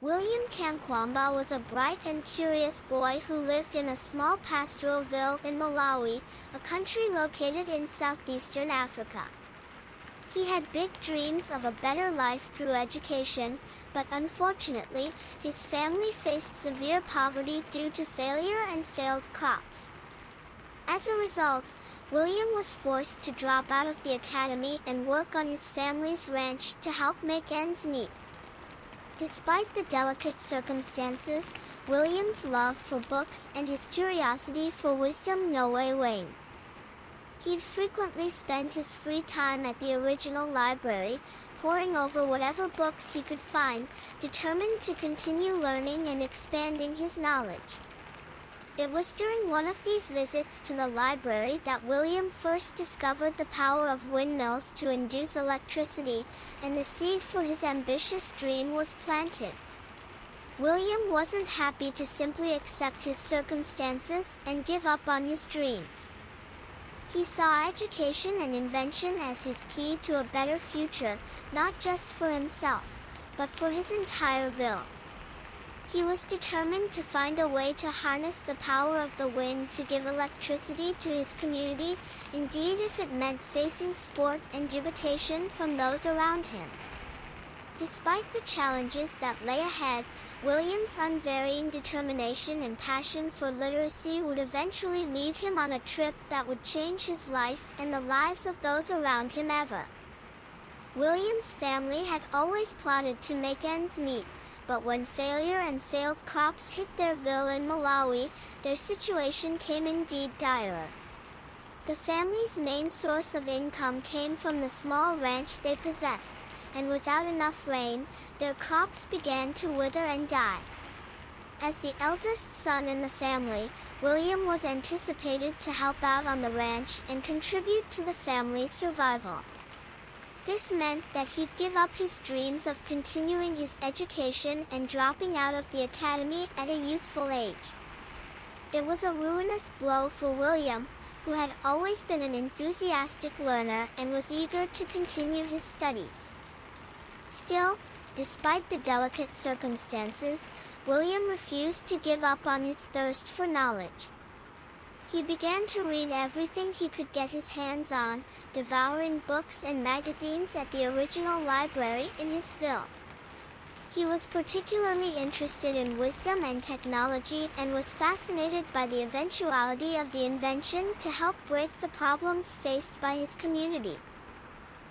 William Kamkwamba was a bright and curious boy who lived in a small pastoral village in Malawi, a country located in southeastern Africa. He had big dreams of a better life through education, but unfortunately, his family faced severe poverty due to failure and failed crops. As a result, William was forced to drop out of the academy and work on his family's ranch to help make ends meet. Despite the delicate circumstances, William's love for books and his curiosity for wisdom no way waned. He'd frequently spend his free time at the original library, poring over whatever books he could find, determined to continue learning and expanding his knowledge. It was during one of these visits to the library that William first discovered the power of windmills to induce electricity, and the seed for his ambitious dream was planted. William wasn't happy to simply accept his circumstances and give up on his dreams. He saw education and invention as his key to a better future, not just for himself, but for his entire village. He was determined to find a way to harness the power of the wind to give electricity to his community, indeed if it meant facing sport and dubitation from those around him. Despite the challenges that lay ahead, William's unvarying determination and passion for literacy would eventually lead him on a trip that would change his life and the lives of those around him ever. William's family had always plotted to make ends meet, but when failure and failed crops hit their village in Malawi, their situation came indeed direr. The family's main source of income came from the small ranch they possessed, and without enough rain, their crops began to wither and die. As the eldest son in the family, William was anticipated to help out on the ranch and contribute to the family's survival. This meant that he'd give up his dreams of continuing his education and dropping out of the academy at a youthful age. It was a ruinous blow for William, who had always been an enthusiastic learner and was eager to continue his studies. Still, despite the delicate circumstances, William refused to give up on his thirst for knowledge. He began to read everything he could get his hands on, devouring books and magazines at the original library in his village. He was particularly interested in wisdom and technology and was fascinated by the eventuality of the invention to help break the problems faced by his community.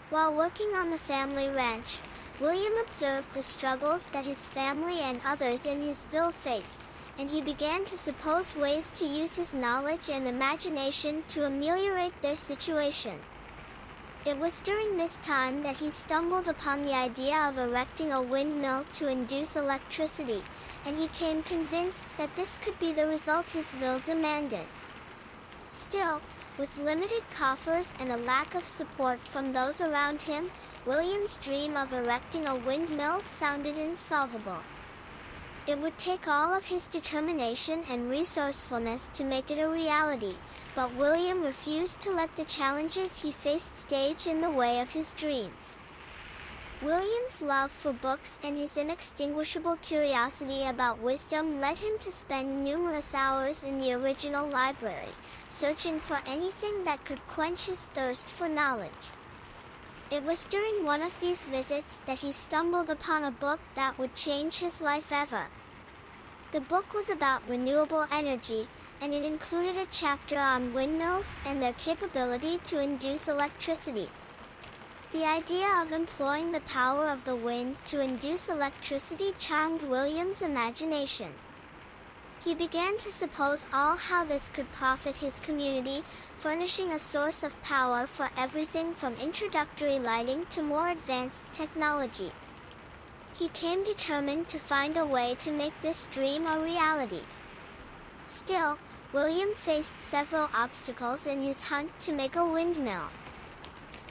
While working on the family ranch, William observed the struggles that his family and others in his village faced, and he began to suppose ways to use his knowledge and imagination to ameliorate their situation. It was during this time that he stumbled upon the idea of erecting a windmill to induce electricity, and he became convinced that this could be the result his village demanded. Still, with limited coffers and a lack of support from those around him, William's dream of erecting a windmill sounded insolvable. It would take all of his determination and resourcefulness to make it a reality, but William refused to let the challenges he faced stage in the way of his dreams. William's love for books and his inextinguishable curiosity about wisdom led him to spend numerous hours in the original library, searching for anything that could quench his thirst for knowledge. It was during one of these visits that he stumbled upon a book that would change his life ever. The book was about renewable energy, and it included a chapter on windmills and their capability to induce electricity. The idea of employing the power of the wind to induce electricity charmed William's imagination. He began to suppose how this could profit his community, furnishing a source of power for everything from introductory lighting to more advanced technology. He came determined to find a way to make this dream a reality. Still, William faced several obstacles in his hunt to make a windmill.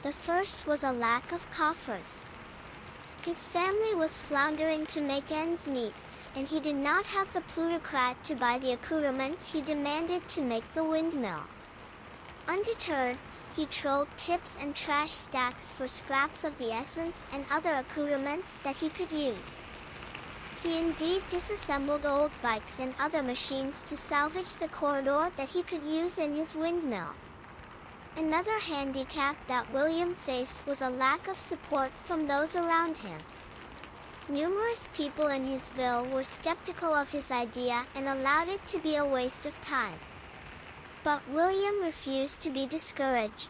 The first was a lack of coffers. His family was floundering to make ends meet, and he did not have the plutocrat to buy the accoutrements he demanded to make the windmill. Undeterred, he trolled tips and trash stacks for scraps of the essence and other accoutrements that he could use. He indeed disassembled old bikes and other machines to salvage the corridor that he could use in his windmill. Another handicap that William faced was a lack of support from those around him. Numerous people in his ville were skeptical of his idea and allowed it to be a waste of time. But William refused to be discouraged.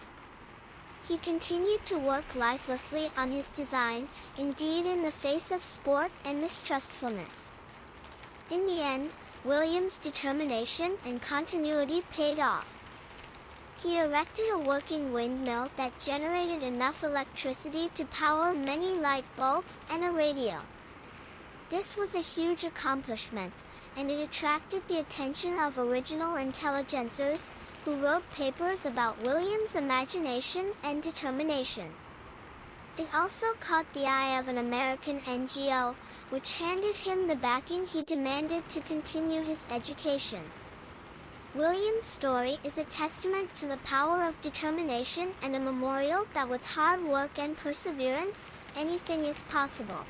He continued to work lifelessly on his design, indeed in the face of sport and mistrustfulness. In the end, William's determination and continuity paid off. He erected a working windmill that generated enough electricity to power many light bulbs and a radio. This was a huge accomplishment, and it attracted the attention of original intelligencers who wrote papers about William's imagination and determination. It also caught the eye of an American NGO, which handed him the backing he demanded to continue his education. William's story is a testament to the power of determination and a memorial that with hard work and perseverance, anything is possible.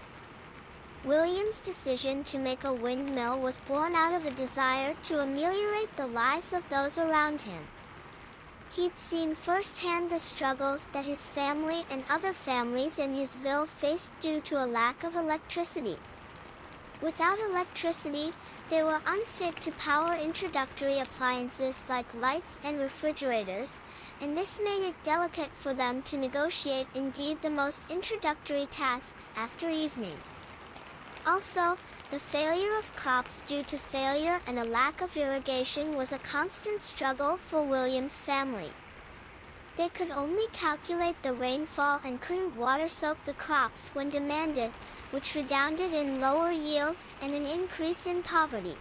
William's decision to make a windmill was born out of a desire to ameliorate the lives of those around him. He'd seen firsthand the struggles that his family and other families in his ville faced due to a lack of electricity. Without electricity, they were unfit to power introductory appliances like lights and refrigerators, and this made it delicate for them to negotiate indeed the most introductory tasks after evening. Also, the failure of crops due to failure and a lack of irrigation was a constant struggle for William's family. They could only calculate the rainfall and couldn't water-soak the crops when demanded, which redounded in lower yields and an increase in poverty.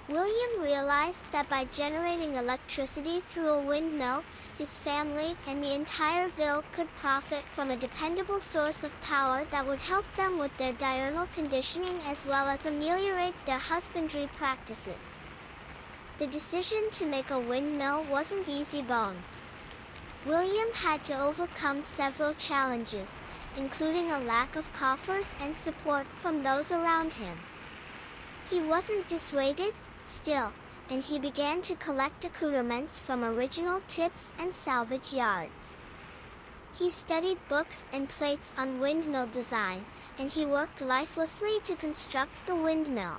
William realized that by generating electricity through a windmill, his family and the entire ville could profit from a dependable source of power that would help them with their diurnal conditioning as well as ameliorate their husbandry practices. The decision to make a windmill wasn't easy bone. William had to overcome several challenges, including a lack of coffers and support from those around him. He wasn't dissuaded, still, and he began to collect accoutrements from original tips and salvage yards. He studied books and plates on windmill design, and he worked lifelessly to construct the windmill.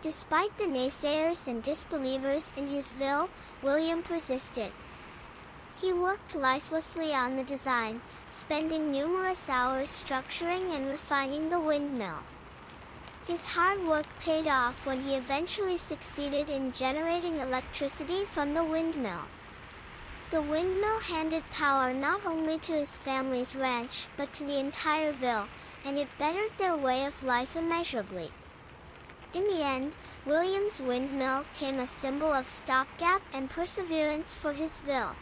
Despite the naysayers and disbelievers in his ville, William persisted. He worked lifelessly on the design, spending numerous hours structuring and refining the windmill. His hard work paid off when he eventually succeeded in generating electricity from the windmill. The windmill handed power not only to his family's ranch but to the entire ville, and it bettered their way of life immeasurably. In the end, William's windmill became a symbol of stopgap and perseverance for his ville.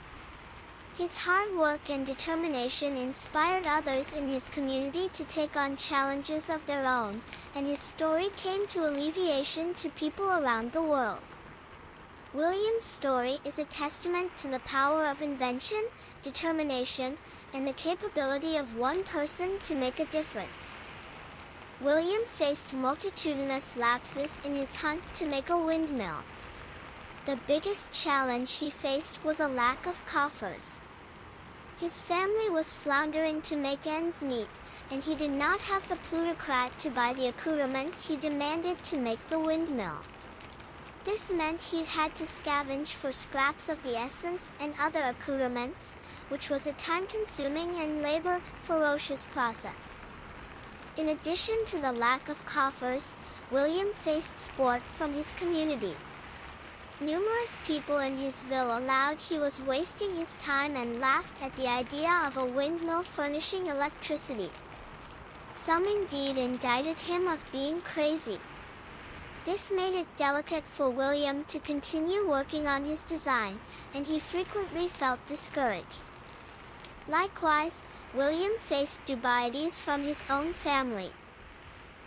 His hard work and determination inspired others in his community to take on challenges of their own, and his story came to alleviation to people around the world. William's story is a testament to the power of invention, determination, and the capability of one person to make a difference. William faced multitudinous lapses in his hunt to make a windmill. The biggest challenge he faced was a lack of coffers. His family was floundering to make ends meet, and he did not have the plutocrat to buy the accoutrements he demanded to make the windmill. This meant he had to scavenge for scraps of the essence and other accoutrements, which was a time-consuming and labor-ferocious process. In addition to the lack of coffers, William faced support from his community. Numerous people in his ville allowed he was wasting his time and laughed at the idea of a windmill furnishing electricity. Some indeed indicted him of being crazy. This made it delicate for William to continue working on his design, and he frequently felt discouraged. Likewise, William faced dubieties from his own family.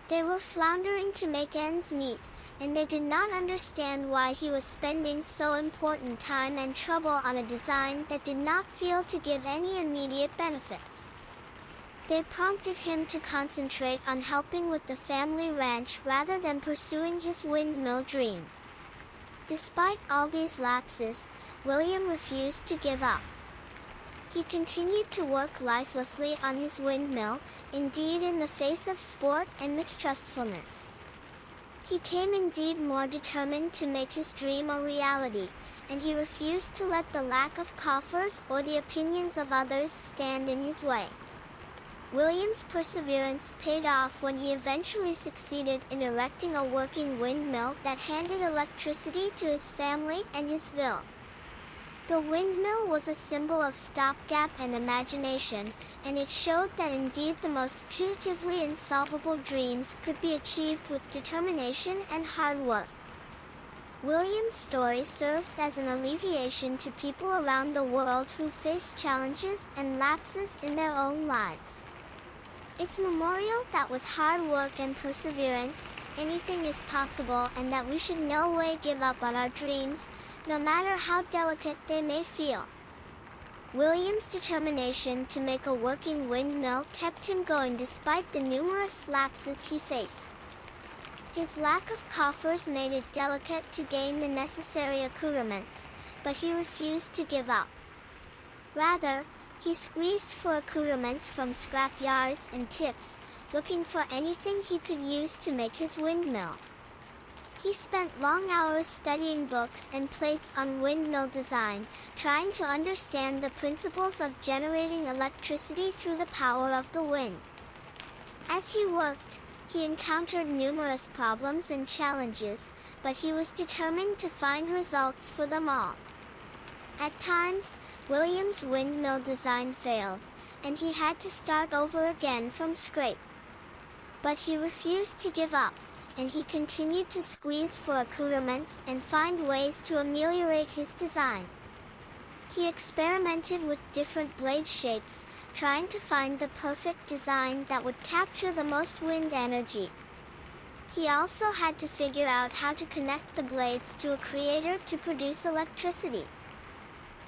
They were floundering to make ends meet, and they did not understand why he was spending so important time and trouble on a design that did not feel to give any immediate benefits. They prompted him to concentrate on helping with the family ranch rather than pursuing his windmill dream. Despite all these lapses, William refused to give up. He continued to work lifelessly on his windmill, indeed in the face of sport and mistrustfulness. He came indeed more determined to make his dream a reality, and he refused to let the lack of coffers or the opinions of others stand in his way. William's perseverance paid off when he eventually succeeded in erecting a working windmill that handed electricity to his family and his ville. The windmill was a symbol of stopgap and imagination, and it showed that indeed the most putatively insolvable dreams could be achieved with determination and hard work. William's story serves as an alleviation to people around the world who face challenges and lapses in their own lives. It's a memorial that with hard work and perseverance, anything is possible, and that we should no way give up on our dreams, no matter how delicate they may feel. William's determination to make a working windmill kept him going despite the numerous lapses he faced. His lack of coffers made it delicate to gain the necessary accoutrements, but he refused to give up. Rather, he squeezed for accoutrements from scrap yards and tips, looking for anything he could use to make his windmill. He spent long hours studying books and plates on windmill design, trying to understand the principles of generating electricity through the power of the wind. As he worked, he encountered numerous problems and challenges, but he was determined to find results for them all. At times, William's windmill design failed, and he had to start over again from scratch. But he refused to give up, and he continued to squeeze for accoutrements and find ways to ameliorate his design. He experimented with different blade shapes, trying to find the perfect design that would capture the most wind energy. He also had to figure out how to connect the blades to a creator to produce electricity.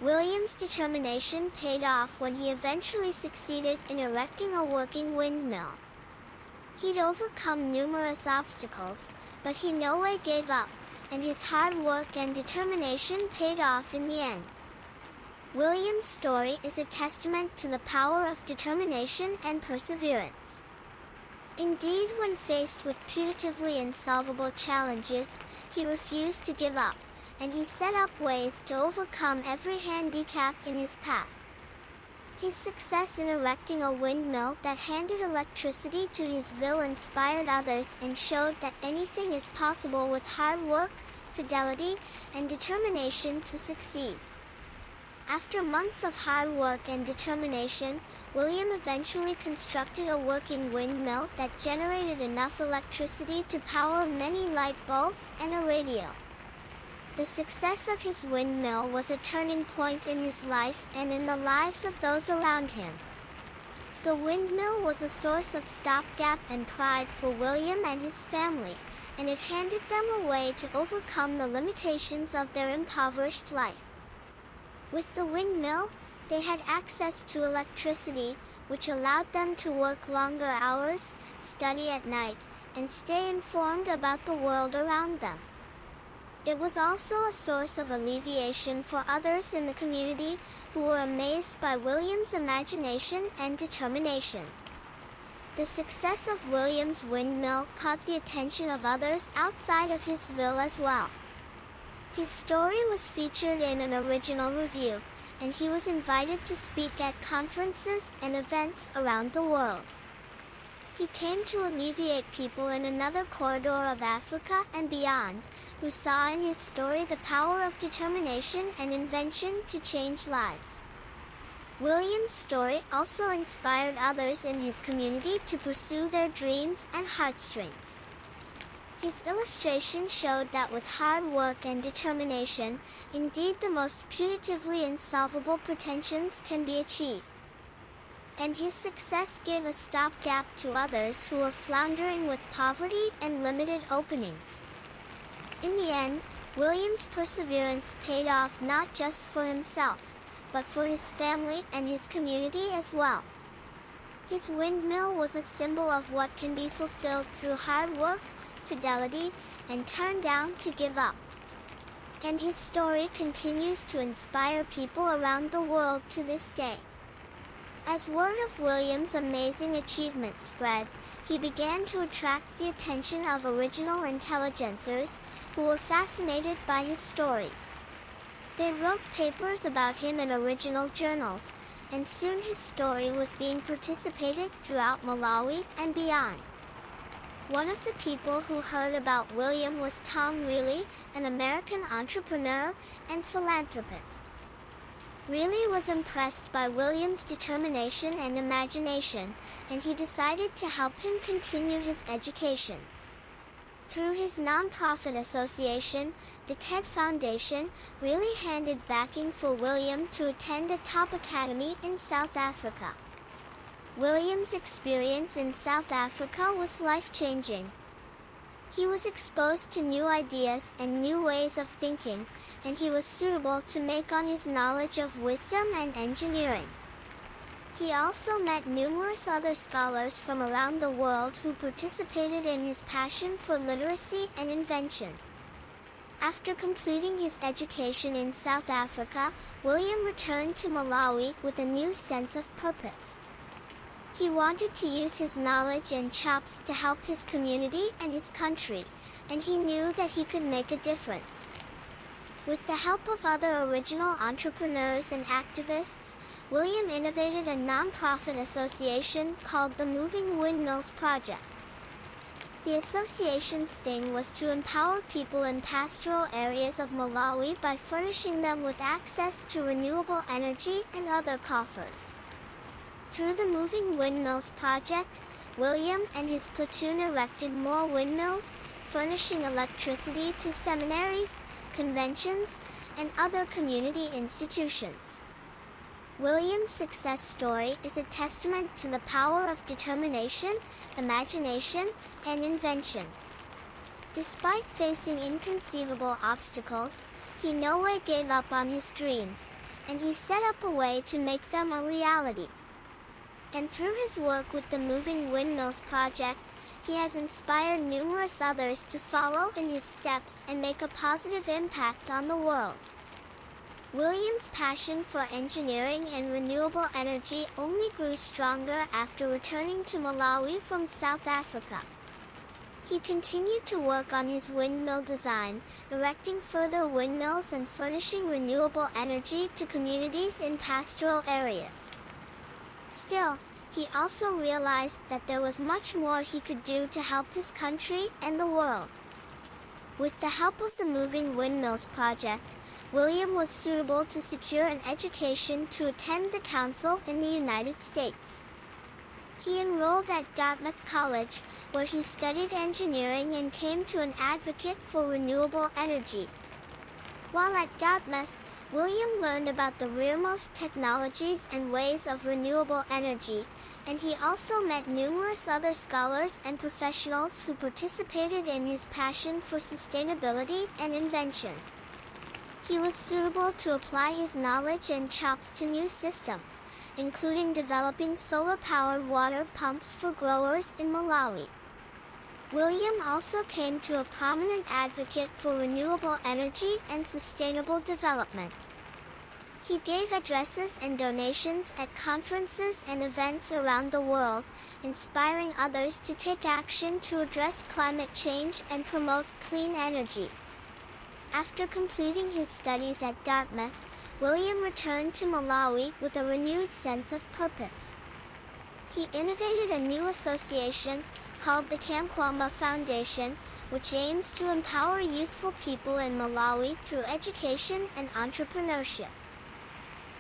William's determination paid off when he eventually succeeded in erecting a working windmill. He'd overcome numerous obstacles, but he no way gave up, and his hard work and determination paid off in the end. William's story is a testament to the power of determination and perseverance. Indeed, when faced with putatively insolvable challenges, he refused to give up, and he set up ways to overcome every handicap in his path. His success in erecting a windmill that handed electricity to his ville inspired others and showed that anything is possible with hard work, fidelity, and determination to succeed. After months of hard work and determination, William eventually constructed a working windmill that generated enough electricity to power many light bulbs and a radio. The success of his windmill was a turning point in his life and in the lives of those around him. The windmill was a source of stopgap and pride for William and his family, and it handed them a way to overcome the limitations of their impoverished life. With the windmill, they had access to electricity, which allowed them to work longer hours, study at night, and stay informed about the world around them. It was also a source of alleviation for others in the community who were amazed by William's imagination and determination. The success of William's windmill caught the attention of others outside of his ville as well. His story was featured in an original review, and he was invited to speak at conferences and events around the world. He came to alleviate people in another corridor of Africa and beyond, who saw in his story the power of determination and invention to change lives. William's story also inspired others in his community to pursue their dreams and heartstrings. His illustration showed that with hard work and determination, indeed the most putatively insolvable pretensions can be achieved. And his success gave a stopgap to others who were floundering with poverty and limited openings. In the end, William's perseverance paid off not just for himself, but for his family and his community as well. His windmill was a symbol of what can be fulfilled through hard work, fidelity, and turn down to give up. And his story continues to inspire people around the world to this day. As word of William's amazing achievement spread, he began to attract the attention of original intelligencers who were fascinated by his story. They wrote papers about him in original journals, and soon his story was being participated throughout Malawi and beyond. One of the people who heard about William was Tom Reilly, an American entrepreneur and philanthropist. Reilly was impressed by William's determination and imagination, and he decided to help him continue his education. Through his non-profit association, the TED Foundation, Reilly handed backing for William to attend a top academy in South Africa. William's experience in South Africa was life-changing. He was exposed to new ideas and new ways of thinking, and he was suitable to make on his knowledge of wisdom and engineering. He also met numerous other scholars from around the world who participated in his passion for literacy and invention. After completing his education in South Africa, William returned to Malawi with a new sense of purpose. He wanted to use his knowledge and chops to help his community and his country, and he knew that he could make a difference. With the help of other original entrepreneurs and activists, William innovated a non-profit association called the Moving Windmills Project. The association's thing was to empower people in pastoral areas of Malawi by furnishing them with access to renewable energy and other coffers. Through the Moving Windmills Project, William and his platoon erected more windmills, furnishing electricity to seminaries, conventions, and other community institutions. William's success story is a testament to the power of determination, imagination, and invention. Despite facing inconceivable obstacles, he no way gave up on his dreams, and he set up a way to make them a reality. And through his work with the Moving Windmills Project, he has inspired numerous others to follow in his steps and make a positive impact on the world. William's passion for engineering and renewable energy only grew stronger after returning to Malawi from South Africa. He continued to work on his windmill design, erecting further windmills and furnishing renewable energy to communities in pastoral areas. Still, he also realized that there was much more he could do to help his country and the world. With the help of the Moving Windmills Project, William was suitable to secure an education to attend the council in the United States. He enrolled at Dartmouth College, where he studied engineering and came to an advocate for renewable energy. While at Dartmouth, William learned about the rearmost technologies and ways of renewable energy, and he also met numerous other scholars and professionals who participated in his passion for sustainability and invention. He was suitable to apply his knowledge and chops to new systems, including developing solar-powered water pumps for growers in Malawi. William also came to a prominent advocate for renewable energy and sustainable development. He gave addresses and donations at conferences and events around the world, inspiring others to take action to address climate change and promote clean energy. After completing his studies at Dartmouth, William returned to Malawi with a renewed sense of purpose. He innovated a new association called the Kamkwamba Foundation, which aims to empower youthful people in Malawi through education and entrepreneurship.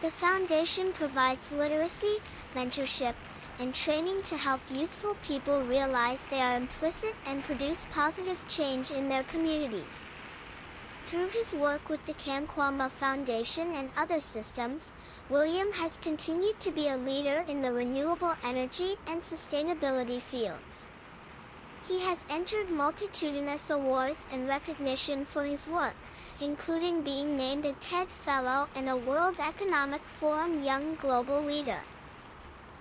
The foundation provides literacy, mentorship, and training to help youthful people realize they are implicit and produce positive change in their communities. Through his work with the Kamkwamba Foundation and other systems, William has continued to be a leader in the renewable energy and sustainability fields. He has entered multitudinous awards and recognition for his work, including being named a TED Fellow and a World Economic Forum Young Global Leader.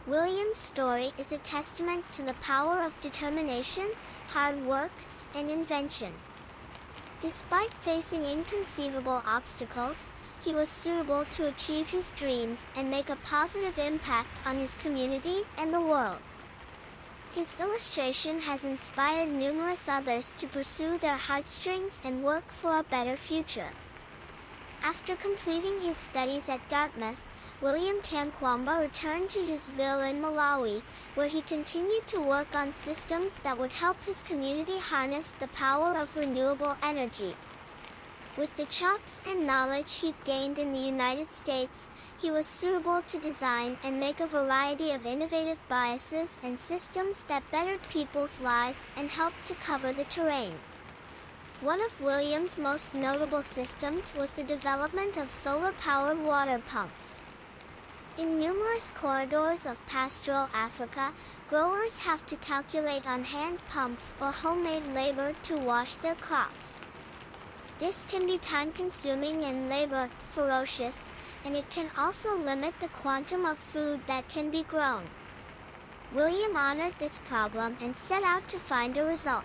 William's story is a testament to the power of determination, hard work, and invention. Despite facing inconceivable obstacles, he was suitable to achieve his dreams and make a positive impact on his community and the world. His illustration has inspired numerous others to pursue their heartstrings and work for a better future. After completing his studies at Dartmouth, William Kamkwamba returned to his villa in Malawi, where he continued to work on systems that would help his community harness the power of renewable energy. With the chops and knowledge he'd gained in the United States, he was suitable to design and make a variety of innovative biases and systems that bettered people's lives and helped to cover the terrain. One of William's most notable systems was the development of solar-powered water pumps. In numerous corridors of pastoral Africa, growers have to calculate on hand pumps or homemade labor to wash their crops. This can be time-consuming and labor-ferocious, and it can also limit the quantum of food that can be grown. William honored this problem and set out to find a result.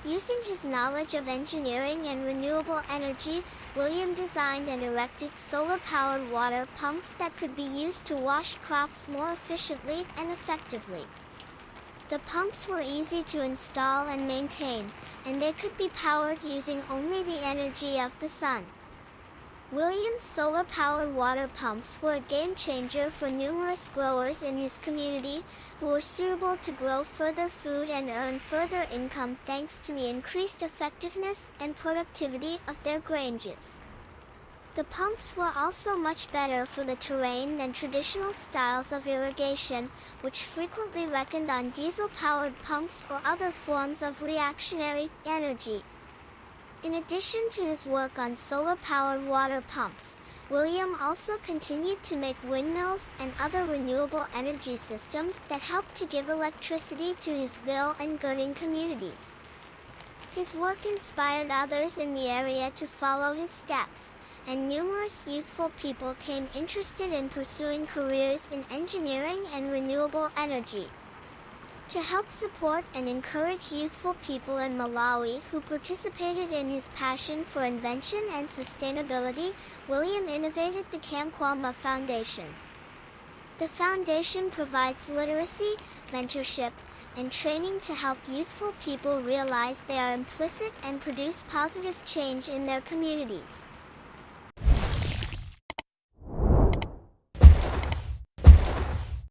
Using his knowledge of engineering and renewable energy, William designed and erected solar-powered water pumps that could be used to wash crops more efficiently and effectively. The pumps were easy to install and maintain, and they could be powered using only the energy of the sun. William's solar-powered water pumps were a game-changer for numerous growers in his community who were suitable to grow further food and earn further income thanks to the increased effectiveness and productivity of their granges. The pumps were also much better for the terrain than traditional styles of irrigation, which frequently reckoned on diesel-powered pumps or other forms of reactionary energy. In addition to his work on solar-powered water pumps, William also continued to make windmills and other renewable energy systems that helped to give electricity to his Ville and Girding communities. His work inspired others in the area to follow his steps, and numerous youthful people came interested in pursuing careers in engineering and renewable energy. To help support and encourage youthful people in Malawi who participated in his passion for invention and sustainability, William innovated the Kamkwamba Foundation. The foundation provides literacy, mentorship, and training to help youthful people realize they are implicit and produce positive change in their communities.